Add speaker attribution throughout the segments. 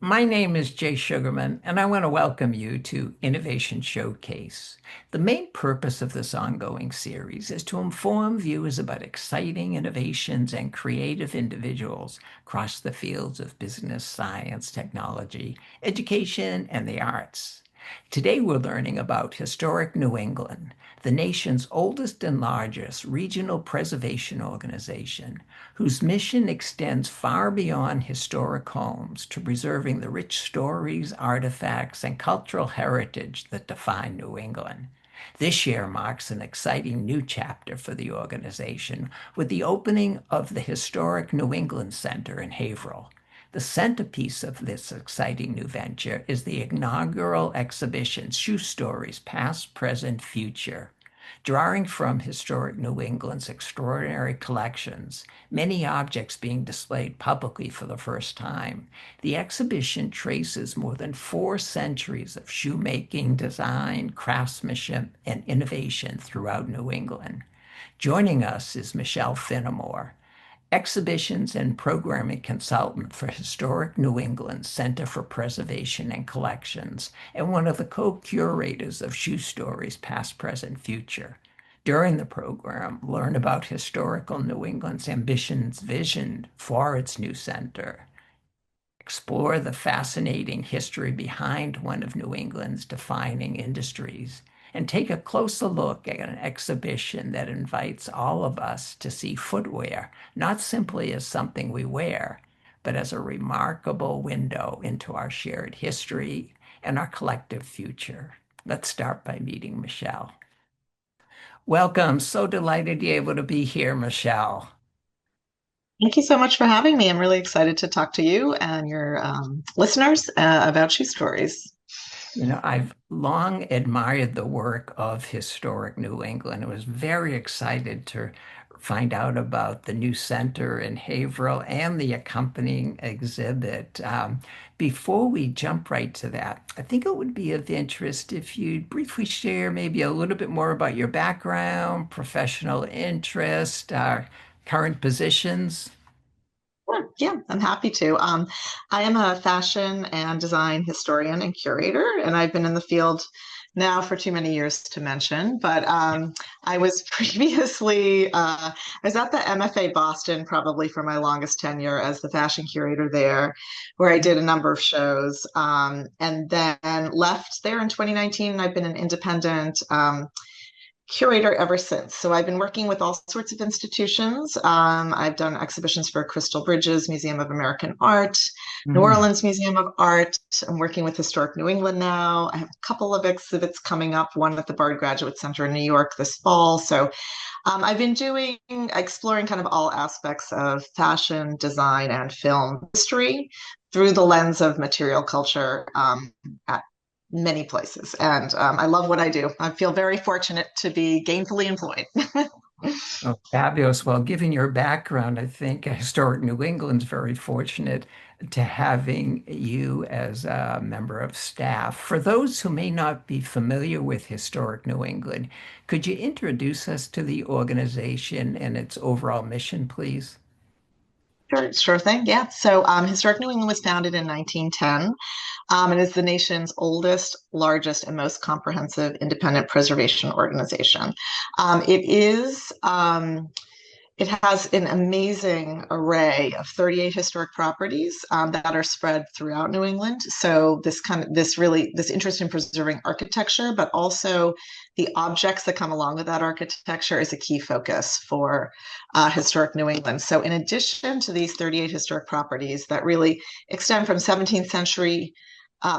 Speaker 1: My name is Jay Sugarman, and I want to welcome you to Innovation Showcase. The main purpose of this ongoing series is to inform viewers about exciting innovations and creative individuals across the fields of business, science, technology, education, and the arts. Today, we're learning about historic New England, the nation's oldest and largest regional preservation organization, whose mission extends far beyond historic homes to preserving the rich stories, artifacts, and cultural heritage that define New England. This year marks an exciting new chapter for the organization with the opening of the historic New England Center in Haverhill. The centerpiece of this exciting new venture is the inaugural exhibition, Shoe Stories Past, Present, Future. Drawing from historic New England's extraordinary collections, many objects being displayed publicly for the first time, the exhibition traces more than 4 centuries of shoemaking, design, craftsmanship, and innovation throughout New England. Joining us is Michelle Finamore, exhibitions and programming consultant for Historic New England Center for Preservation and Collections, and one of the co-curators of Shoe Stories Past, Present, Future. During the program, learn about historical New England's ambitions, vision for its new center, explore the fascinating history behind one of New England's defining industries, and take a closer look at an exhibition that invites all of us to see footwear not simply as something we wear, but as a remarkable window into our shared history and our collective future. Let's start by meeting Michelle. Welcome. So delighted you're able to be here, Michelle.
Speaker 2: Thank you so much for having me. I'm really excited to talk to you and your listeners about shoe stories.
Speaker 1: I've long admired the work of Historic New England. I was very excited to find out about the new center in Haverhill and the accompanying exhibit. Before we jump right to that, I think it would be of interest if you'd briefly share maybe a little bit more about your background, professional interest, current positions.
Speaker 2: Sure. Yeah, I'm happy to. I am a fashion and design historian and curator, and I've been in the field now for too many years to mention. But I was previously, I was at the MFA Boston probably for my longest tenure as the fashion curator there, where I did a number of shows, and then left there in 2019. And I've been an independent curator ever since. So I've been working with all sorts of institutions. I've done exhibitions for Crystal Bridges Museum of American Art, New
Speaker 1: Mm.
Speaker 2: Orleans Museum of Art. I'm working with Historic New England now. I have a couple of exhibits coming up, one at the Bard Graduate Center in New York this fall. So I've been exploring kind of all aspects of fashion, design, and film history through the lens of material culture at many places. And I love what I do. I feel very fortunate to be gainfully employed.
Speaker 1: Oh, fabulous. Well, given your background, I think Historic New England's very fortunate to having you as a member of staff. For those who may not be familiar with Historic New England, could you introduce us to the organization and its overall mission, please?
Speaker 2: Sure thing. Yeah. So Historic New England was founded in 1910 and is the nation's oldest, largest, and most comprehensive independent preservation organization. It is It has an amazing array of 38 historic properties that are spread throughout New England. So this interest in preserving architecture, but also the objects that come along with that architecture is a key focus for historic New England. So in addition to these 38 historic properties that really extend from 17th century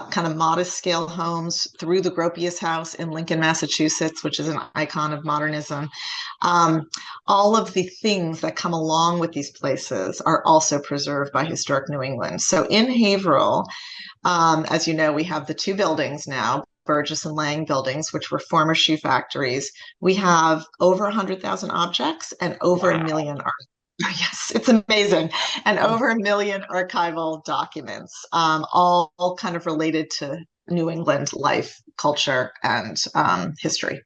Speaker 2: kind of modest scale homes through the Gropius House in Lincoln, Massachusetts, which is an icon of modernism. Um, all of the things that come along with these places are also preserved by Historic New England. So in Haverhill, as you know, we have the two buildings now, Burgess and Lang buildings, which were former shoe factories. We have over 100,000 objects and over a
Speaker 1: Wow.
Speaker 2: million Yes, it's amazing. And over a million archival documents, all kind of related to New England life, culture, and history.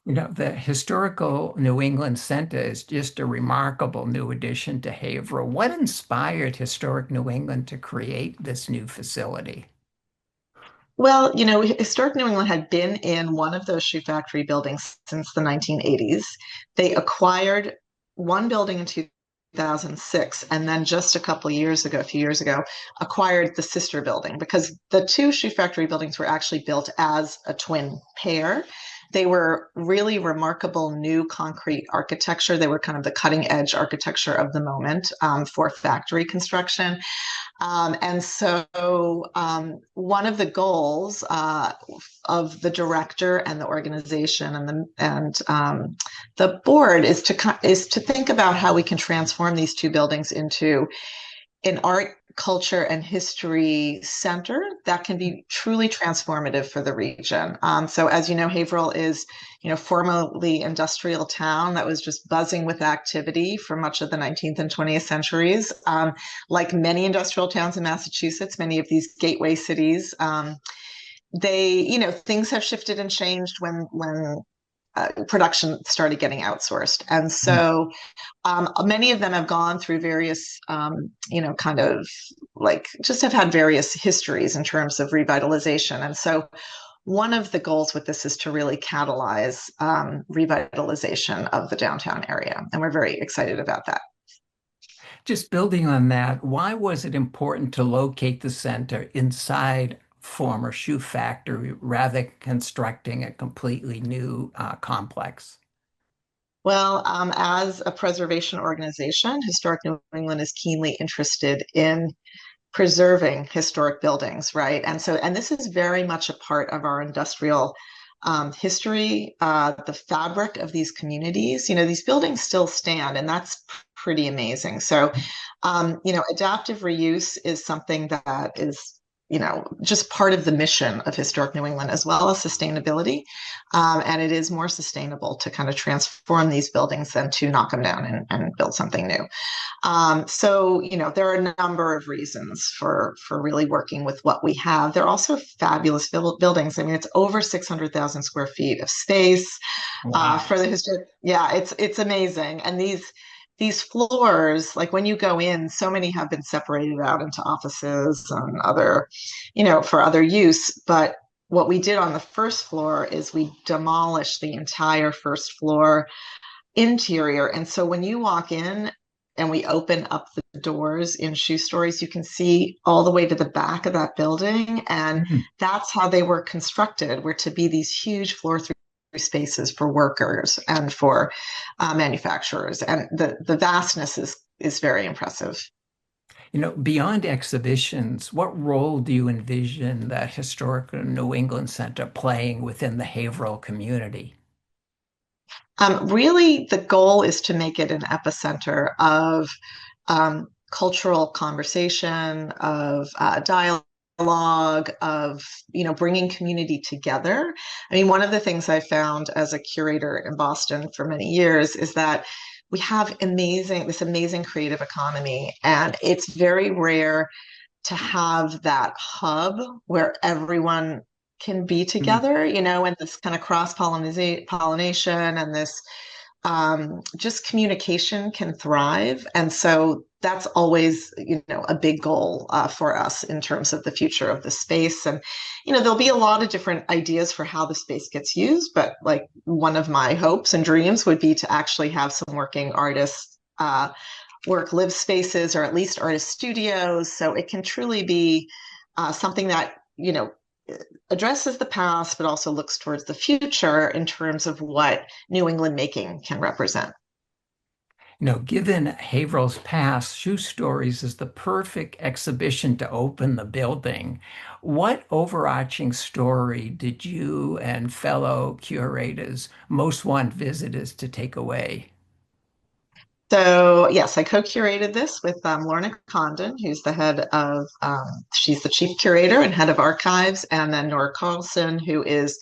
Speaker 1: The historical New England Center is just a remarkable new addition to Haverhill. What inspired Historic New England to create this new facility?
Speaker 2: Well, Historic New England had been in one of those shoe factory buildings since the 1980s. They acquired one building in 2006, and then just a few years ago, acquired the sister building because the two shoe factory buildings were actually built as a twin pair. They were really remarkable new concrete architecture. They were kind of the cutting edge architecture of the moment for factory construction. One of the goals of the director and the organization the board is to think about how we can transform these two buildings into an art, culture, and history center that can be truly transformative for the region. So, as you know, Haverhill is, formerly industrial town that was just buzzing with activity for much of the 19th and 20th centuries. Like many industrial towns in Massachusetts, many of these gateway cities, things have shifted and changed when production started getting outsourced. And so many of them have gone through various, kind of like just have had various histories in terms of revitalization. And so one of the goals with this is to really catalyze revitalization of the downtown area. And we're very excited about that.
Speaker 1: Just building on that, why was it important to locate the center inside former shoe factory rather than constructing a completely new complex?
Speaker 2: Well, as a preservation organization, Historic New England is keenly interested in preserving historic buildings, right? And this is very much a part of our industrial history, the fabric of these communities. These buildings still stand, and that's pretty amazing. So, adaptive reuse is something that is, just part of the mission of Historic New England, as well as sustainability. And it is more sustainable to kind of transform these buildings than to knock them down and build something new. There are a number of reasons for really working with what we have. They're also fabulous buildings. I mean, it's over 600,000 square feet of space
Speaker 1: Wow.
Speaker 2: for the history. Yeah, it's amazing. And these floors, like when you go in, so many have been separated out into offices and other, for other use. But what we did on the first floor is we demolished the entire first floor interior. And so when you walk in and we open up the doors in shoe stories, you can see all the way to the back of that building. And
Speaker 1: Mhm.
Speaker 2: that's how they were constructed, were to be these huge floor through spaces for workers and for manufacturers. And the vastness is very impressive.
Speaker 1: Beyond exhibitions, what role do you envision the Historic New England Center playing within the Haverhill community?
Speaker 2: Really, the goal is to make it an epicenter of cultural conversation, of dialogue, of bringing community together. I mean, one of the things I found as a curator in Boston for many years is that we have this amazing creative economy, and it's very rare to have that hub where everyone can be
Speaker 1: Mm.
Speaker 2: together, and this kind of pollination and this just communication can thrive. And so that's always, a big goal for us in terms of the future of the space. And, there'll be a lot of different ideas for how the space gets used. But like one of my hopes and dreams would be to actually have some working artists live spaces or at least artist studios. So it can truly be something that, addresses the past, but also looks towards the future in terms of what New England making can represent.
Speaker 1: Given Haverhill's past, Shoe Stories is the perfect exhibition to open the building. What overarching story did you and fellow curators most want visitors to take away?
Speaker 2: So yes, I co-curated this with Lorna Condon, who's she's the chief curator and head of archives, and then Nora Carlson, who is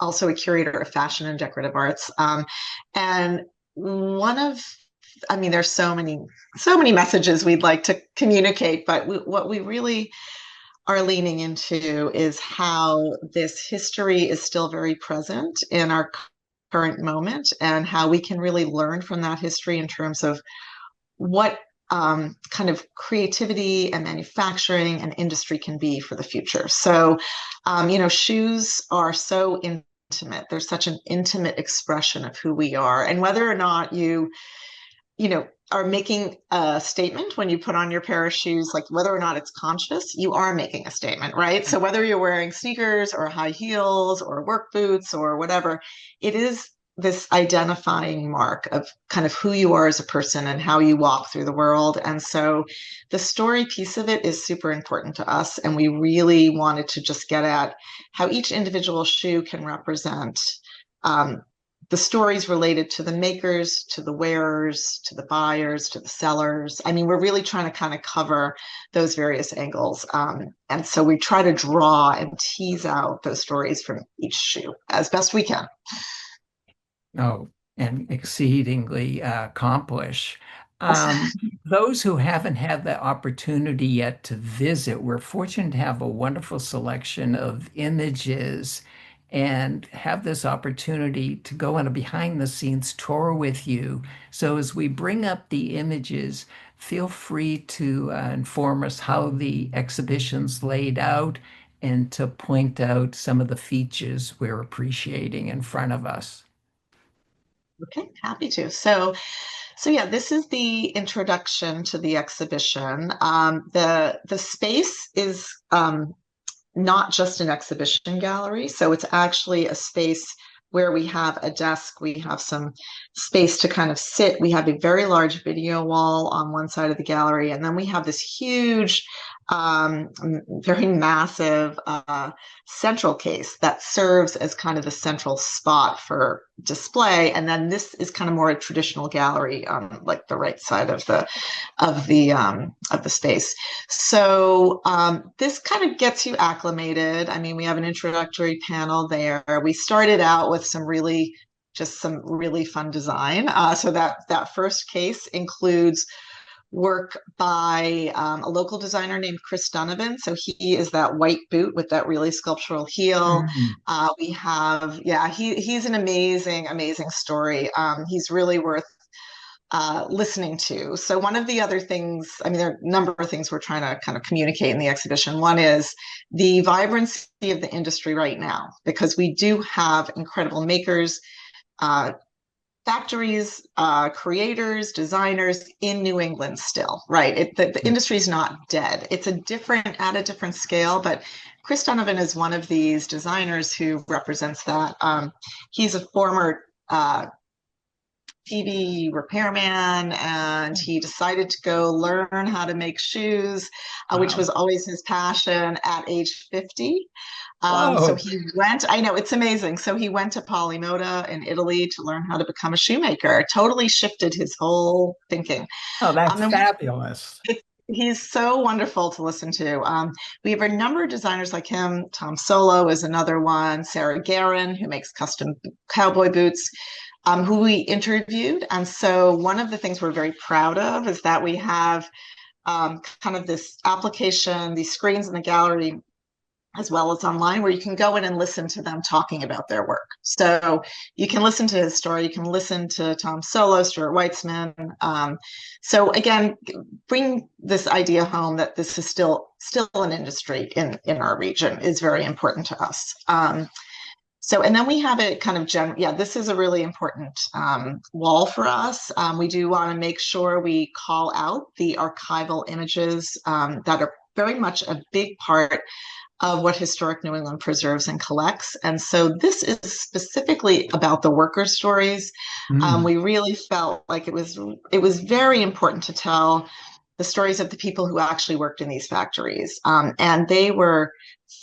Speaker 2: also a curator of fashion and decorative arts. And one of I mean, there's so many messages we'd like to communicate, but what we really are leaning into is how this history is still very present in our current moment and how we can really learn from that history in terms of what kind of creativity and manufacturing and industry can be for the future. So, shoes are so intimate. They're such an intimate expression of who we are. And whether or not you are making a statement when you put on your pair of shoes, like whether or not it's conscious, you are making a statement, right? So whether you're wearing sneakers or high heels or work boots or whatever, it is this identifying mark of kind of who you are as a person and how you walk through the world. And so the story piece of it is super important to us. And we really wanted to just get at how each individual shoe can represent the stories related to the makers, to the wearers, to the buyers, to the sellers. I mean, we're really trying to kind of cover those various angles. And so we try to draw and tease out those stories from each shoe as best we can.
Speaker 1: Oh, and exceedingly accomplish. Um, those who haven't had the opportunity yet to visit, we're fortunate to have a wonderful selection of images and have this opportunity to go on a behind the scenes tour with you. So as we bring up the images, feel free to inform us how the exhibition's laid out and to point out some of the features we're appreciating in front of us.
Speaker 2: Okay, happy to. So yeah, this is the introduction to the exhibition. The space is not just an exhibition gallery. So it's actually a space where we have a desk, we have some space to kind of sit. We have a very large video wall on one side of the gallery, and then we have this huge, very massive central case that serves as kind of the central spot for display. And then this is kind of more a traditional gallery on like the right side of the space. So this kind of gets you acclimated. I mean, we have an introductory panel there. We started out with some really fun design. So that first case includes work by a local designer named Chris Donovan. So he is that white boot with that really sculptural heel.
Speaker 1: Mm.
Speaker 2: He's an amazing story. He's really worth listening to. So one of the other things, I mean, there are a number of things we're trying to kind of communicate in the exhibition. One is the vibrancy of the industry right now, because we do have incredible makers, factories, creators, designers in New England still, right? The industry is not dead. It's at a different scale, but Chris Donovan is one of these designers who represents that. He's a former TV repairman, and he decided to go learn how to make shoes, which
Speaker 1: Wow.
Speaker 2: was always his passion at age 50. So
Speaker 1: Whoa.
Speaker 2: he went, I know it's amazing. So he went to Polimoda in Italy to learn how to become a shoemaker. It totally shifted his whole thinking.
Speaker 1: Oh, that's
Speaker 2: And
Speaker 1: fabulous.
Speaker 2: he's so wonderful to listen to. We have a number of designers like him. Tom Solo is another one. Sarah Guerin, who makes custom cowboy boots, who we interviewed. And so one of the things we're very proud of is that we have kind of this application, these screens in the gallery, as well as online, where you can go in and listen to them talking about their work. So you can listen to his story, you can listen to Tom Solo, Stuart Weitzman. So again, bring this idea home that this is still an industry in our region is very important to us. And then we have it kind of this is a really important wall for us. We do want to make sure we call out the archival images that are very much a big part of what Historic New England preserves and collects. And so this is specifically about the worker stories.
Speaker 1: Mm.
Speaker 2: We really felt like it was very important to tell the stories of the people who actually worked in these factories. And they were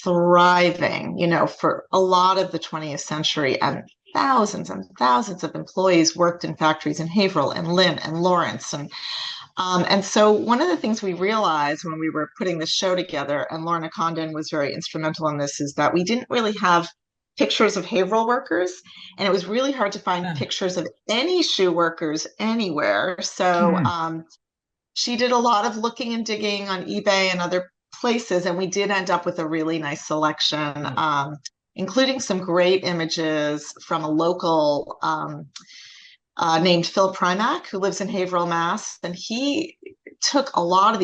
Speaker 2: thriving, for a lot of the 20th century, and thousands of employees worked in factories in Haverhill and Lynn and Lawrence. And so one of the things we realized when we were putting this show together, and Lorna Condon was very instrumental in this, is that we didn't really have pictures of Haverhill workers, and it was really hard to find
Speaker 1: Yeah.
Speaker 2: pictures of any shoe workers anywhere. So
Speaker 1: Hmm.
Speaker 2: she did a lot of looking and digging on eBay and other places, and we did end up with a really nice selection. including some great images from a local named Phil Primack, who lives in Haverhill, Mass. And he took a lot of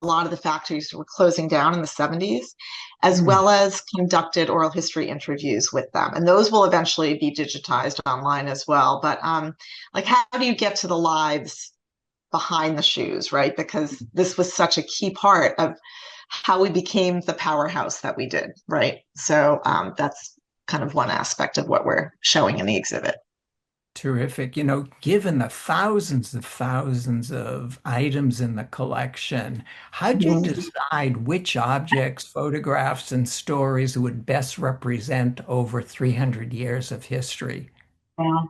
Speaker 2: a lot of the factories were closing down in the 70s, as
Speaker 1: Hmm.
Speaker 2: well as conducted oral history interviews with them. And those will eventually be digitized online as well. But like, how do you get to the lives behind the shoes, right? Because this was such a key part of how we became the powerhouse that we did, right? So that's kind of one aspect of what we're showing in the exhibit.
Speaker 1: Terrific. Given the thousands of items in the collection, how'd you
Speaker 2: Mhm.
Speaker 1: decide which objects, photographs, and stories would best represent over 300 years of history?
Speaker 2: Yeah.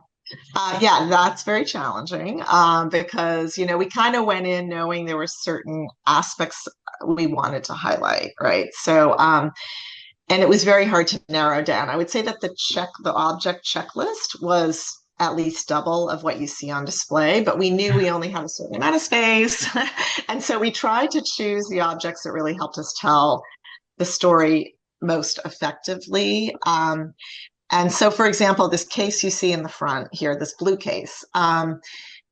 Speaker 2: Yeah, that's very challenging because, we kind of went in knowing there were certain aspects we wanted to highlight, right? So, and it was very hard to narrow down. I would say that the object checklist was at least double of what you see on display, but we knew we only had a certain amount of space. And so we tried to choose the objects that really helped us tell the story most effectively. And so, for example, this case you see in the front here, this blue case,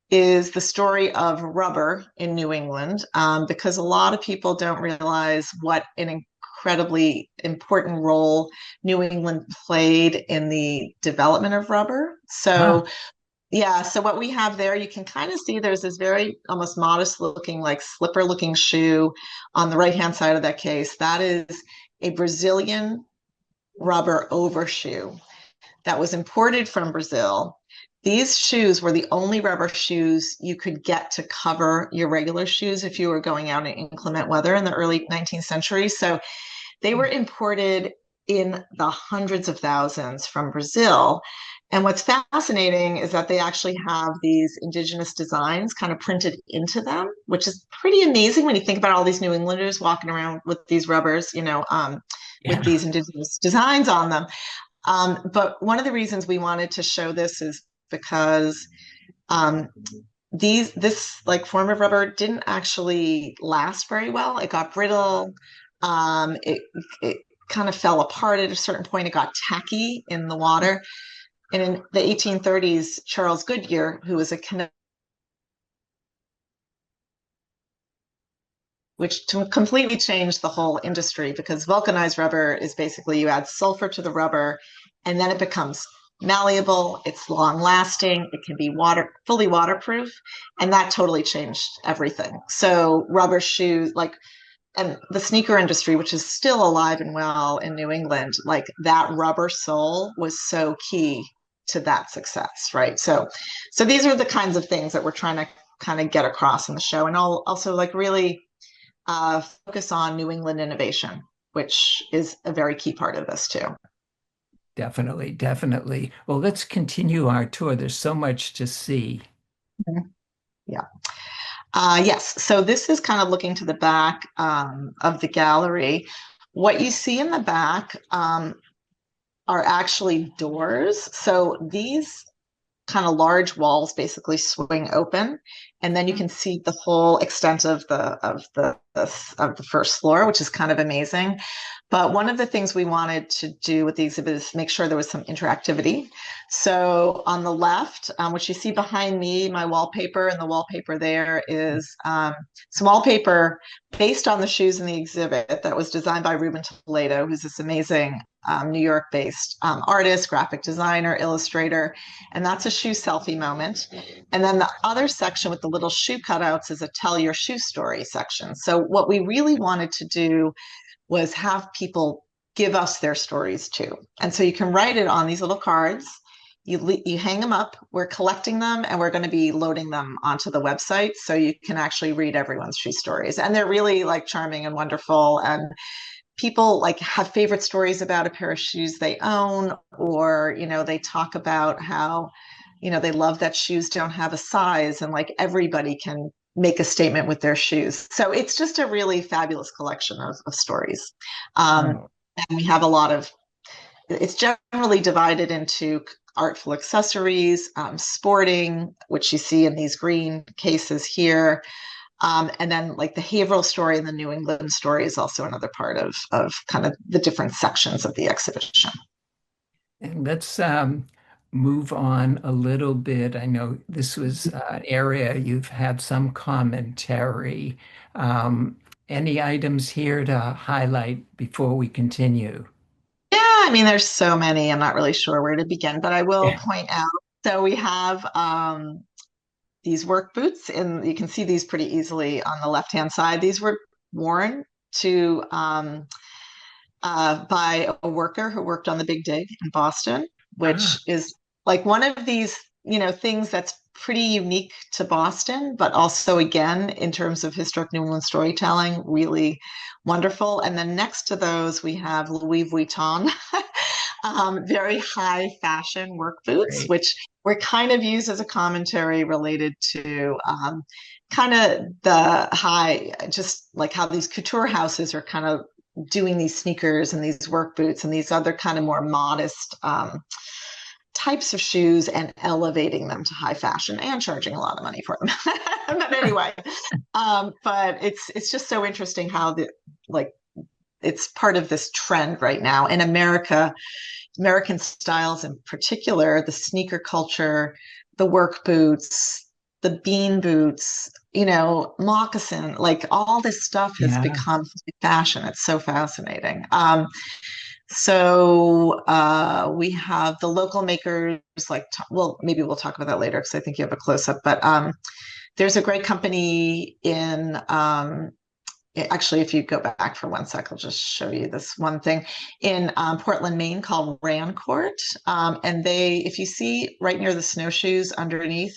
Speaker 2: is the story of rubber in New England, because a lot of people don't realize what an incredibly important role New England played in the development of rubber.
Speaker 1: Wow.
Speaker 2: So, yeah, so what we have there, you can kind of see there's this very almost modest looking, like slipper looking shoe on the right hand side of that case. That is a Brazilian rubber overshoe that was imported from Brazil. These shoes were the only rubber shoes you could get to cover your regular shoes if you were going out in inclement weather in the early 19th century. So they were imported in the hundreds of thousands from Brazil. And what's fascinating is that they actually have these indigenous designs kind of printed into them, which is pretty amazing when you think about all these New Englanders walking around with these rubbers, with
Speaker 1: Yeah.
Speaker 2: these indigenous designs on them. But one of the reasons we wanted to show this is because um, this like form of rubber didn't actually last very well. It got brittle. It kind of fell apart at a certain point. It got tacky in the water. And in the 1830s, Charles Goodyear, who was a which completely changed the whole industry because vulcanized rubber is basically you add sulfur to the rubber and then it becomes malleable, it's long lasting, it can be fully waterproof, and that totally changed everything. So rubber shoes and the sneaker industry, which is still alive and well in New England, like that rubber sole was so key to that success, right? So these are the kinds of things that we're trying to kind of get across in the show, and also like really focus on New England innovation, which is a very key part of this too.
Speaker 1: Definitely, definitely. Well, let's continue our tour. There's so much to see.
Speaker 2: Mhm. Yeah. Yes. So this is kind of looking to the back of the gallery. What you see in the back are actually doors. So these kind of large walls basically swing open, and then you can see the whole extent of the first floor, which is kind of amazing. But one of the things we wanted to do with the exhibit is make sure there was some interactivity. So on the left, which you see behind me, my wallpaper, and the wallpaper there is some wallpaper based on the shoes in the exhibit that was designed by Ruben Toledo, who's this amazing New York-based artist, graphic designer, illustrator, and that's a shoe selfie moment. And then the other section with the little shoe cutouts is a tell your shoe story section. So what we really wanted to do was have people give us their stories too. And so you can write it on these little cards. You hang them up. We're collecting them and we're going to be loading them onto the website so you can actually read everyone's shoe stories. And they're really like charming and wonderful. And people like have favorite stories about a pair of shoes they own, or they talk about how they love that shoes don't have a size and like everybody can make a statement with their shoes. So it's just a really fabulous collection of stories. um,
Speaker 1: Oh,
Speaker 2: and we have a lot of it's generally divided into artful accessories, sporting, which you see in these green cases here, And then like the Haverhill story and the New England story is also another part of kind of the different sections of the exhibition.
Speaker 1: And let's move on a little bit. I know this was an area you've had some commentary. Um, any items here to highlight before we continue?
Speaker 2: Yeah, I mean, there's so many. I'm not really sure where to begin, but I will
Speaker 1: Yeah.
Speaker 2: point out. So we have these work boots, and you can see these pretty easily on the left-hand side. These were worn to by a worker who worked on the Big Dig in Boston, which
Speaker 1: Ah,
Speaker 2: is like one of these, things that's pretty unique to Boston, but also again, in terms of historic New England storytelling, really wonderful. And then next to those, we have Louis Vuitton, very high fashion work boots,
Speaker 1: great.
Speaker 2: which were kind of used as a commentary related to kind of the high, just like how these couture houses are kind of doing these sneakers and these work boots and these other kind of more modest types of shoes and elevating them to high fashion and charging a lot of money for them. But anyway, but it's just so interesting how the like it's part of this trend right now in America, American styles in particular, the sneaker culture, the work boots, the bean boots, moccasin, like all this stuff has
Speaker 1: Yeah.
Speaker 2: become fashion. It's so fascinating. So we have the local makers, like, well, maybe we'll talk about that later because I think you have a close up. But there's a great company in actually, if you go back for one sec, I'll just show you this one thing in Portland, Maine called Rancourt. And if you see right near the snowshoes underneath,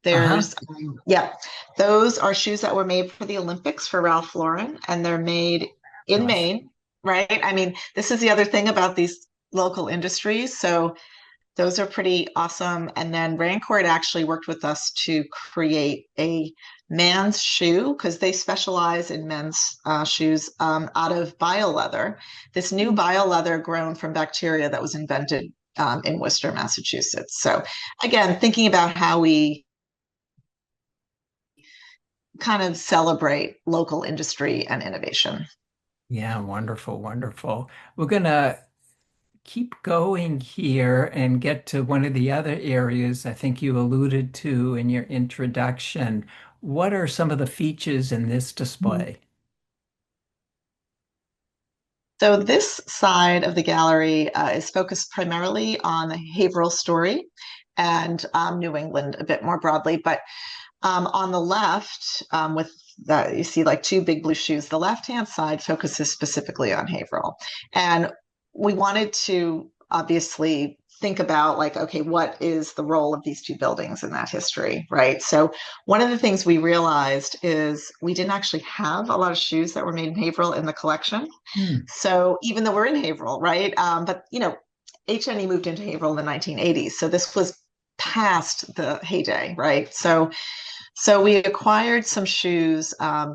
Speaker 1: Uh-huh.
Speaker 2: yeah, those are shoes that were made for the Olympics for Ralph Lauren, and they're made in
Speaker 1: Nice.
Speaker 2: Maine, right? I mean, this is the other thing about these local industries. So those are pretty awesome. And then Rancourt actually worked with us to create a man's shoe because they specialize in men's shoes out of bioleather. This new bioleather grown from bacteria that was invented in Worcester, Massachusetts. So again, thinking about how we kind of celebrate local industry and innovation.
Speaker 1: Yeah, wonderful, wonderful. We're gonna keep going here and get to one of the other areas I think you alluded to in your introduction. What are some of the features in this display?
Speaker 2: So this side of the gallery is focused primarily on the Haverhill story and New England a bit more broadly. But on the left, with that, you see like two big blue shoes. The left-hand side focuses specifically on Haverhill, and we wanted to obviously think about like, okay, what is the role of these two buildings in that history, right? So one of the things we realized is we didn't actually have a lot of shoes that were made in Haverhill in the collection.
Speaker 1: Hmm.
Speaker 2: So even though we're in Haverhill, right? But HNE moved into Haverhill in the 1980s, so this was past the heyday, right? So we acquired some shoes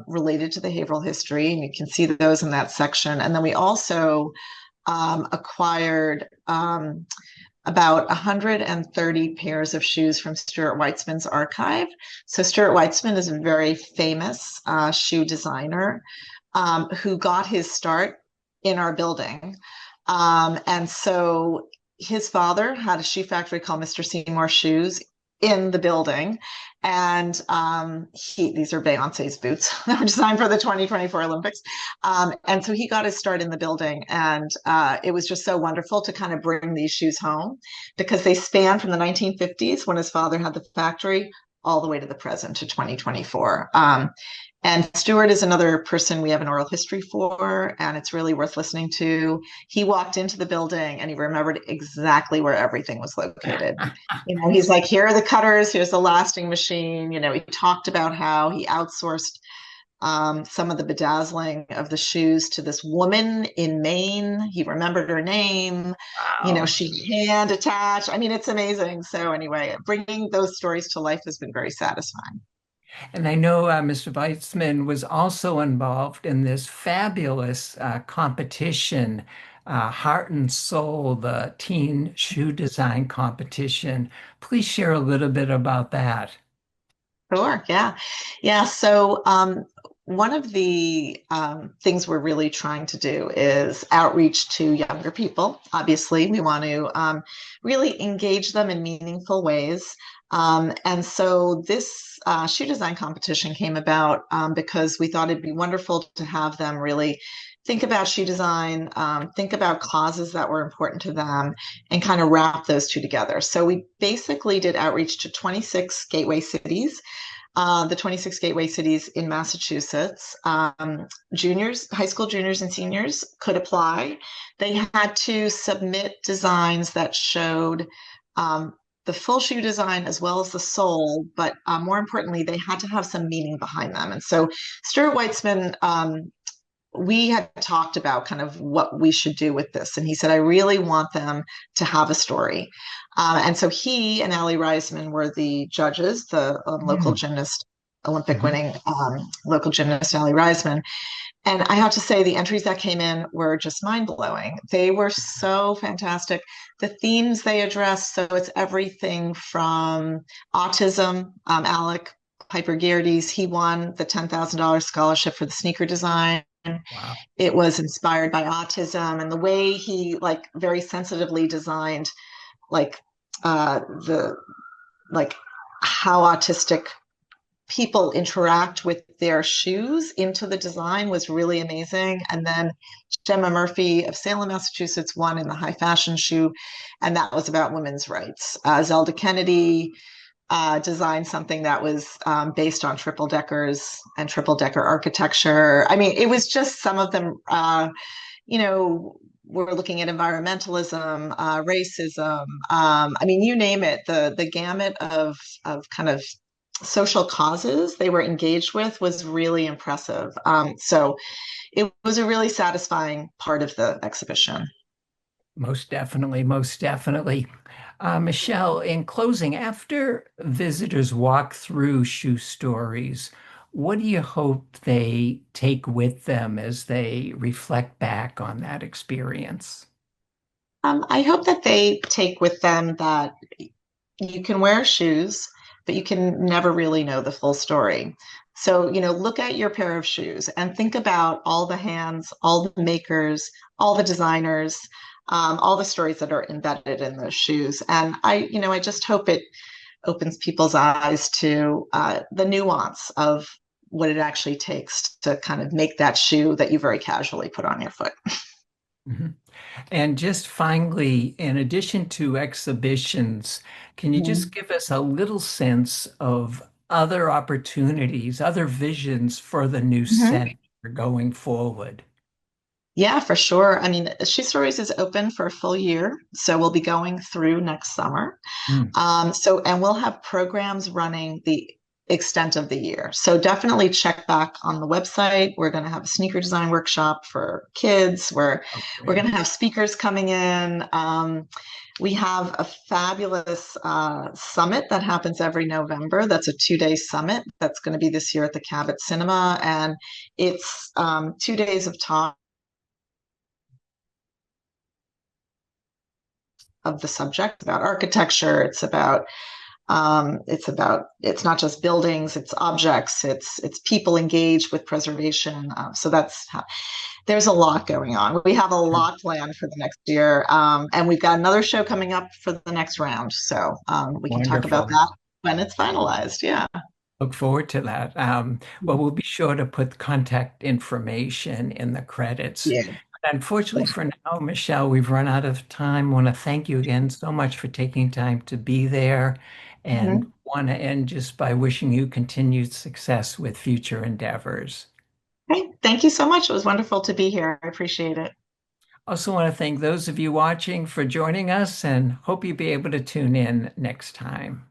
Speaker 2: related to the Haverhill history, and you can see those in that section. And then we also acquired about 130 pairs of shoes from Stuart Weitzman's archive. So Stuart Weitzman is a very famous shoe designer who got his start in our building. And so his father had a shoe factory called Mr. Seymour Shoes in the building. And these are Beyonce's boots that were designed for the 2024 Olympics. And so he got his start in the building. And it was just so wonderful to kind of bring these shoes home because they span from the 1950s when his father had the factory all the way to the present to 2024. And Stuart is another person we have an oral history for, and it's really worth listening to. He walked into the building and he remembered exactly where everything was located. He's like, here are the cutters, here's the lasting machine. He talked about how he outsourced some of the bedazzling of the shoes to this woman in Maine. He remembered her name.
Speaker 1: Wow.
Speaker 2: She hand attached. I mean, it's amazing. So anyway, bringing those stories to life has been very satisfying.
Speaker 1: And I know Mr. Weitzman was also involved in this fabulous competition, Heart and Soul, the teen shoe design competition. Please share a little bit about that.
Speaker 2: Sure, yeah. Yeah, so one of the things we're really trying to do is outreach to younger people. Obviously, we want to really engage them in meaningful ways. And so this shoe design competition came about because we thought it'd be wonderful to have them really think about shoe design, think about causes that were important to them, and kind of wrap those two together. So we basically did outreach to 26 gateway cities, the 26 gateway cities in Massachusetts. Juniors, high school juniors and seniors could apply. They had to submit designs that showed the full shoe design as well as the sole, but more importantly, they had to have some meaning behind them. And so Stuart Weitzman, we had talked about kind of what we should do with this. And he said, I really want them to have a story. And so he and Allie Reisman were the judges, the local
Speaker 1: Mm.
Speaker 2: gymnast, Olympic
Speaker 1: Mhm.
Speaker 2: winning local gymnast, Allie Reisman. And I have to say, the entries that came in were just mind blowing. They were so fantastic. The themes they addressed, so it's everything from autism. Alec Piper Geardes, he won the $10,000 scholarship for the sneaker design.
Speaker 1: Wow.
Speaker 2: It was inspired by autism and the way he like very sensitively designed like the like how autistic people interact with their shoes into the design was really amazing. And then Gemma Murphy of Salem, Massachusetts won in the high fashion shoe, and that was about women's rights. Zelda Kennedy designed something that was based on triple deckers and triple decker architecture. I mean, it was just some of them, you know, we're looking at environmentalism, racism. I mean, you name it. The gamut of kind of social causes they were engaged with was really impressive. So it was a really satisfying part of the exhibition.
Speaker 1: Most definitely, most definitely. Michelle, in closing, after visitors walk through shoe stories, what do you hope they take with them as they reflect back on that experience?
Speaker 2: I hope that they take with them that you can wear shoes, but you can never really know the full story. So, look at your pair of shoes and think about all the hands, all the makers, all the designers, all the stories that are embedded in those shoes. And I just hope it opens people's eyes to the nuance of what it actually takes to kind of make that shoe that you very casually put on your foot.
Speaker 1: Mhm. And just finally, in addition to exhibitions, can you just
Speaker 2: Mhm.
Speaker 1: give us a little sense of other opportunities, other visions for the new
Speaker 2: Mhm.
Speaker 1: center going forward?
Speaker 2: Yeah, for sure. I mean, Shoe Stories is open for a full year, so we'll be going through next summer.
Speaker 1: Mm.
Speaker 2: And we'll have programs running the extent of the year. So definitely check back on the website. We're going to have a sneaker design workshop for kids.
Speaker 1: Oh,
Speaker 2: We're going
Speaker 1: great.
Speaker 2: to have speakers coming in. We have a fabulous summit that happens every November. That's a 2-day summit that's going to be this year at the Cabot Cinema, and it's 2 days of talk of the subject about architecture. It's not just buildings, it's objects, it's people engaged with preservation. So there's a lot going on. We have a lot planned for the next year, and we've got another show coming up for the next round. So we can talk about
Speaker 1: Wonderful.
Speaker 2: that when it's finalized. Yeah.
Speaker 1: Look forward to that. Well, we'll be sure to put contact information in the credits.
Speaker 2: Yeah.
Speaker 1: But unfortunately for now, Michelle, we've run out of time. Want to thank you again so much for taking time to be there and
Speaker 2: Mhm.
Speaker 1: want to end just by wishing you continued success with future endeavors.
Speaker 2: Hey, thank you so much. It was wonderful to be here. I appreciate it.
Speaker 1: Also want to thank those of you watching for joining us and hope you'll be able to tune in next time.